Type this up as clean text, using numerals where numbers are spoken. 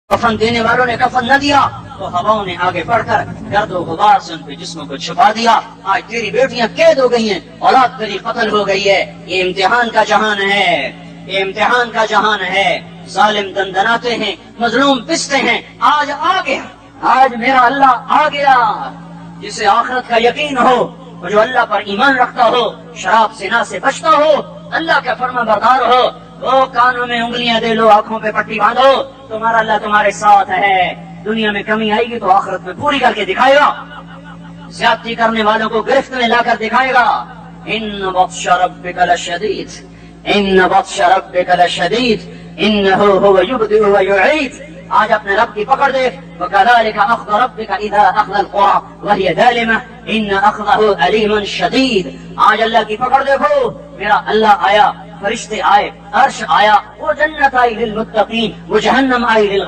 कफन देने वालों ने कफन न दिया तो हवाओं ने आगे बढ़कर गर्द और गुबार से उनके जिस्मों को छुपा दिया। आज तेरी बेटियां कैद हो गई हैं, औलाद तेरी कत्ल हो गई है। ये इम्तिहान का जहान है, ये इम्तिहान का जहान है। जालिम दंदनाते हैं, मजलूम पिसते हैं। आज आ गया, आज मेरा अल्लाह आ गया। जिसे आखिरत का यकीन हो, और जो अल्लाह पर ईमान रखता हो, शराब जिना से बचता हो, अल्लाह का फर्माबरदार हो, वो कानों में उंगलियां दे लो, आंखों पे पट्टी बांधो, तुम्हारा अल्लाह तुम्हारे साथ है। दुनिया में कमी आएगी तो आखिरत में पूरी करके दिखाएगा। ज्यादती करने वालों को गिरफ्त में लाकर दिखाएगा। इन्न बत्श रब्बिका लशदीद, इन्न बत्श रब्बिका लशदीद, इन्नहु हुवा युब्दिउ व युईद। आज अपने रब की पकड़ देख। वकज़ालिका अख़्ज़ु रब्बिका इज़ा अख़ज़ल क़ुरा व हिय ज़ालिमा इन्न अख़्ज़हु अलीमुन शदीद। आज अल्लाह की पकड़ देखो। मेरा अल्लाह आया, फरिश्ते आए, अर्श आया, वो जन्नत आई लिल मुत्तक़ीन, वो जहन्नम आई लिल